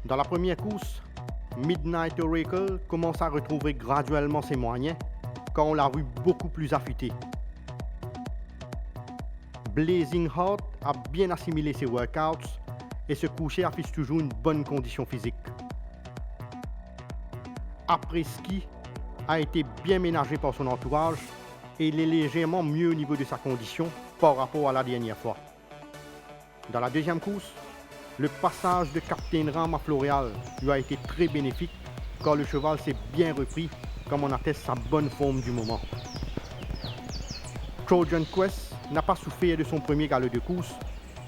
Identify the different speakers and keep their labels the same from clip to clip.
Speaker 1: Dans la première course, Midnight Oracle commence à retrouver graduellement ses moyens quand on l'a vu beaucoup plus affûté. Blazing Heart a bien assimilé ses workouts et ce coucher affiche toujours une bonne condition physique. Après-ski a été bien ménagé par son entourage et il est légèrement mieux au niveau de sa condition par rapport à la dernière fois. Dans la deuxième course, le passage de Captain Ram à Floréal lui a été très bénéfique car le cheval s'est bien repris comme on atteste sa bonne forme du moment. Trojan Quest n'a pas souffert de son premier galop de course,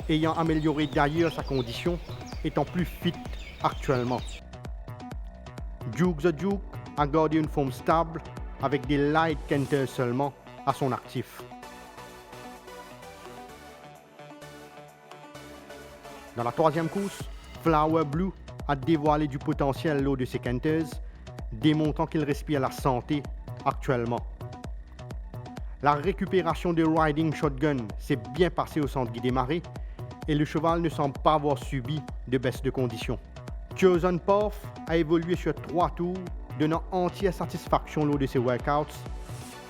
Speaker 1: ayant amélioré d'ailleurs sa condition, étant plus fit actuellement. Duke the Duke a gardé une forme stable avec des light canters seulement à son actif. Dans la troisième course, Flower Blue a dévoilé du potentiel lors de ses canters, démontrant qu'il respire la santé actuellement. La récupération de Riding Shotgun s'est bien passée au centre Guy Desmarais et le cheval ne semble pas avoir subi de baisse de condition. Chosen Path a évolué sur 3 tours, donnant entière satisfaction lors de ses workouts,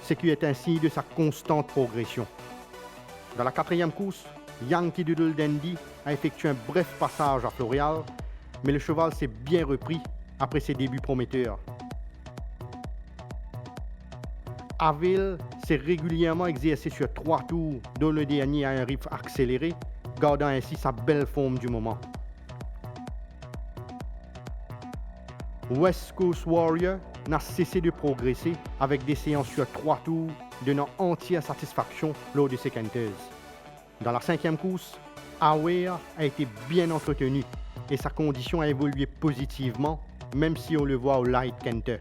Speaker 1: ce qui est un signe de sa constante progression. Dans la quatrième course, Yankee Doodle Dandy a effectué un bref passage à Floréal, mais le cheval s'est bien repris après ses débuts prometteurs. Avil s'est régulièrement exercé sur 3 tours, dont le dernier à un rythme accéléré, gardant ainsi sa belle forme du moment. West Coast Warrior n'a cessé de progresser avec des séances sur 3 tours, donnant entière satisfaction lors de ses canters. Dans la cinquième course, Aware a été bien entretenu et sa condition a évolué positivement, même si on le voit au light canter.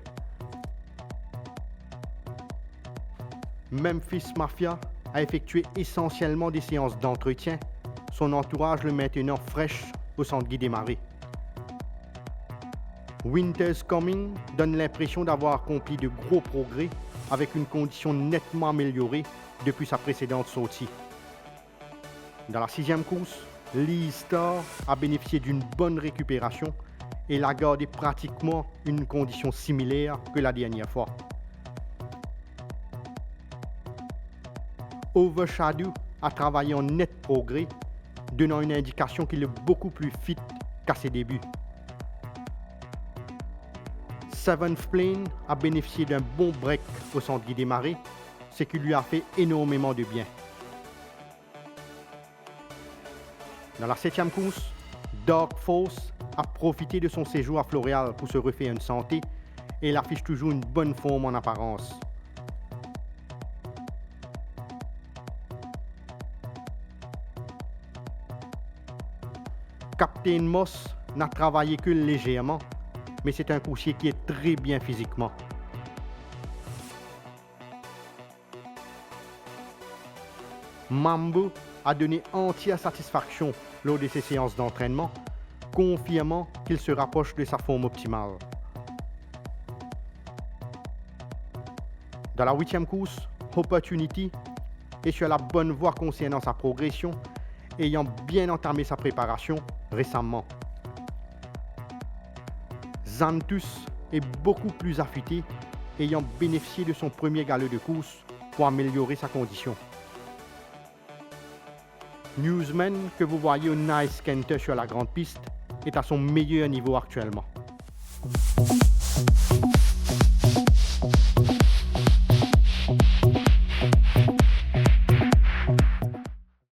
Speaker 1: Memphis Mafia a effectué essentiellement des séances d'entretien, son entourage le maintenant fraîche au centre Guy Desmarais. Winter's Coming donne l'impression d'avoir accompli de gros progrès avec une condition nettement améliorée depuis sa précédente sortie. Dans la sixième course, Lee Star a bénéficié d'une bonne récupération et il a gardé pratiquement une condition similaire que la dernière fois. Overshadow a travaillé en net progrès, donnant une indication qu'il est beaucoup plus fit qu'à ses débuts. Seventh Plane a bénéficié d'un bon break au centre Guy Desmarais, ce qui lui a fait énormément de bien. Dans la septième course, Dark Force a profité de son séjour à Floréal pour se refaire une santé et il affiche toujours une bonne forme en apparence. Captain Moss n'a travaillé que légèrement, mais c'est un coursier qui est très bien physiquement. Mambo a donné entière satisfaction lors de ses séances d'entraînement, confirmant qu'il se rapproche de sa forme optimale. Dans la huitième course, Opportunity est sur la bonne voie concernant sa progression, ayant bien entamé sa préparation récemment. Xanthus est beaucoup plus affûté, ayant bénéficié de son premier galop de course pour améliorer sa condition. Newsman, que vous voyez au Nice Canter sur la grande piste, est à son meilleur niveau actuellement.